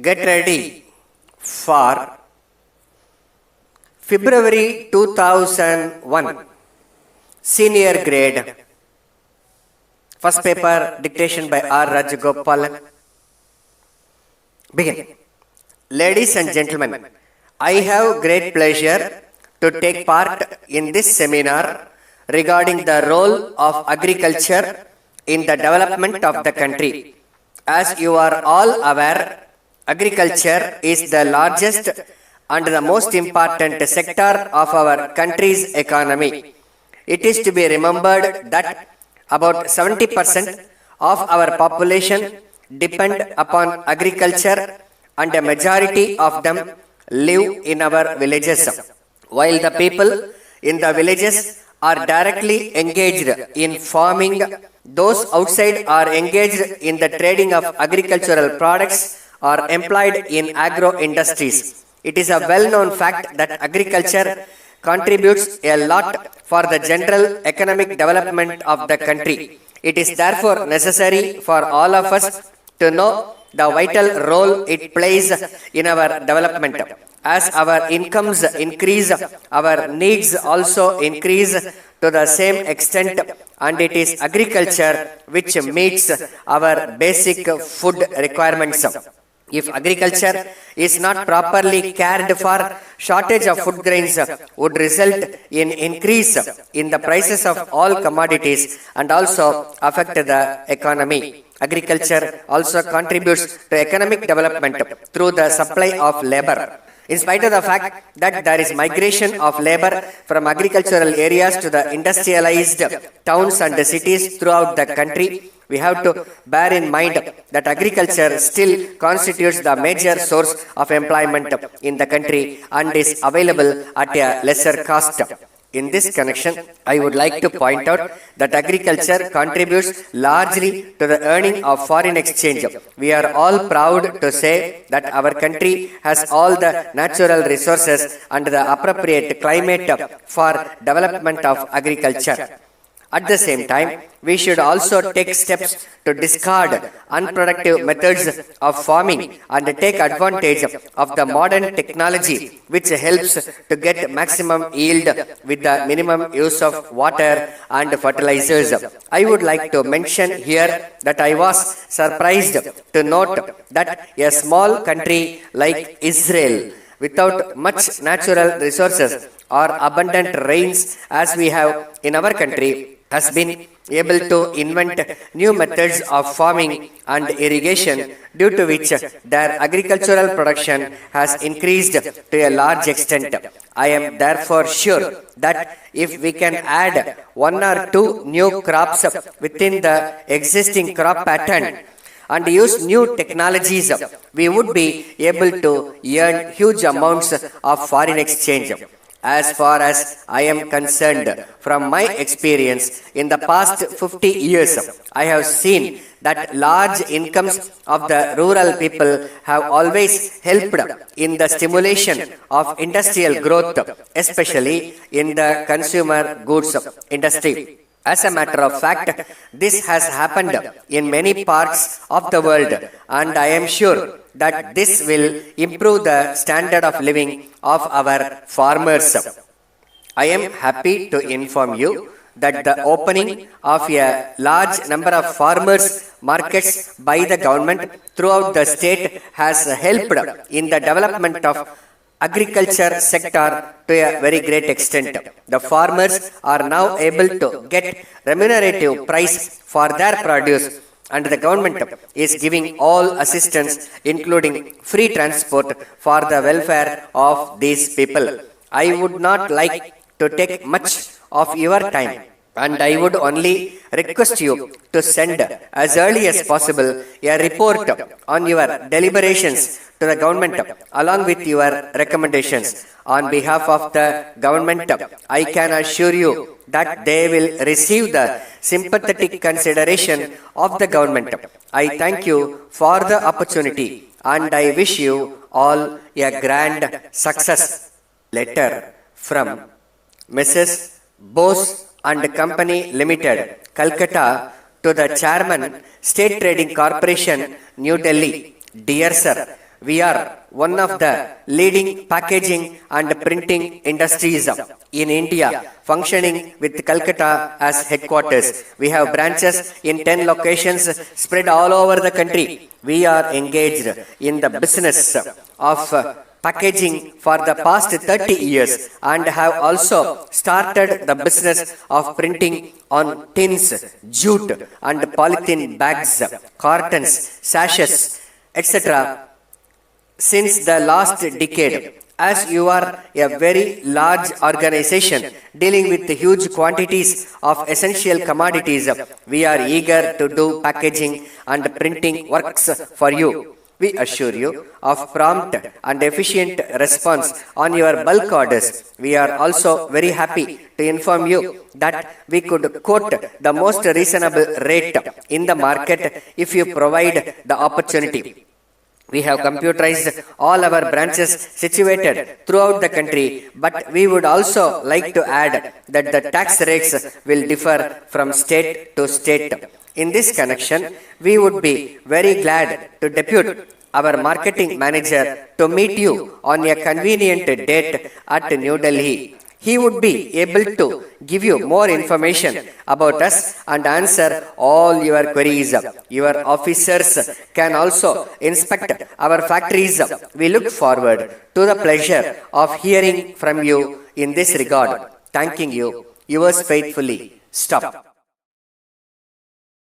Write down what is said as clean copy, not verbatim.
Get ready for February 2001 Senior Grade. First paper dictation by R. Rajagopalan. Begin. Ladies and gentlemen, I have great pleasure to take part in this seminar regarding the role of agriculture in the development of the country. As you are all aware, agriculture is the largest and the most important sector of our country's economy. It is to be remembered that about 70% of our population depend upon agriculture and a majority of them live in our villages. While the people in the villages are directly engaged in farming, those outside are engaged in the trading of agricultural products or employed in agro industries. It is a well-known fact that agriculture contributes a lot for the general economic development of the country. It is therefore necessary for all of us to know the vital role it plays in our development. As our incomes increase, our needs also increase to the same extent, and it is agriculture which meets our basic food requirements. If agriculture is not properly cared for, shortage of food grains would result in increase in the prices of all commodities and also affect the economy. Agriculture also contributes to economic development through the supply of labor. In spite of the fact that there is migration of labor from agricultural areas to the industrialized towns and cities throughout the country, we have to bear in mind that agriculture still constitutes the major source of employment in the country and is available at a lesser cost. In this connection, I would like to point out that agriculture contributes largely to the earning of foreign exchange. We are all proud to say that our country has all the natural resources and the appropriate climate for development of agriculture. At the same time, we should also take steps to discard unproductive methods of farming and take advantage of the modern technology which helps to get maximum yield with the minimum use of water and fertilizers. I would like to mention here that I was surprised to note that a small country like Israel, without much natural resources or abundant rains as we have in our country, has been able to invent new methods of farming and irrigation, due to which their agricultural production has increased to a large extent. I am therefore sure that if we can add one or two new crops within the existing crop pattern and use new technologies, we would be able to earn huge amounts of foreign exchange. As far as I am concerned, from my experience in the past 50 years, I have seen that large incomes of the rural people have always helped in the stimulation of industrial growth, especially in the consumer goods industry. As a matter of fact, this has happened in many parts of the world, and I am sure that this will improve the standard of living of our farmers. I am happy to inform you that the opening of a large number of farmers' markets by the government throughout the state has helped in the development of agriculture sector to a very great extent. The farmers are now able to get remunerative price for their produce, and the government is giving all assistance, including free transport, for the welfare of these people. I would not like to take much of your time, and I would only request you to send as early as possible a report on your deliberations to the government along with your recommendations. On behalf of the government, I can assure you that they will receive the sympathetic consideration of the government. I thank you for the opportunity and I wish you all a grand success. Letter from Mrs. Bose and Company Limited, Calcutta, to the Chairman, State Trading Corporation, New Delhi. Dear Sir, We are one of the leading packaging and printing industries in India, functioning with Calcutta as headquarters. We have branches in 10 locations spread all over the country. We are engaged in the business of packaging for the past 30 years and have also started the business of printing on tins, jute and polythene bags, cartons, sachets, etc. since the last decade. As you are a very large organization dealing with huge quantities of essential commodities, we are eager to do packaging and printing works for you. We assure you of prompt and efficient response on your bulk orders. We are also very happy to inform you that we could quote the most reasonable rate in the market if you provide the opportunity. We have computerized all our branches situated throughout the country, but we would also like to add that the tax rates will differ from state to state. In this connection, we would be very glad to depute our marketing manager to meet you on a convenient date at New Delhi. He would be able to give you more information about us and answer all your queries. Your officers can also inspect our factories. We look forward to the pleasure of hearing from you in this regard. Thanking you. Yours faithfully. Stop.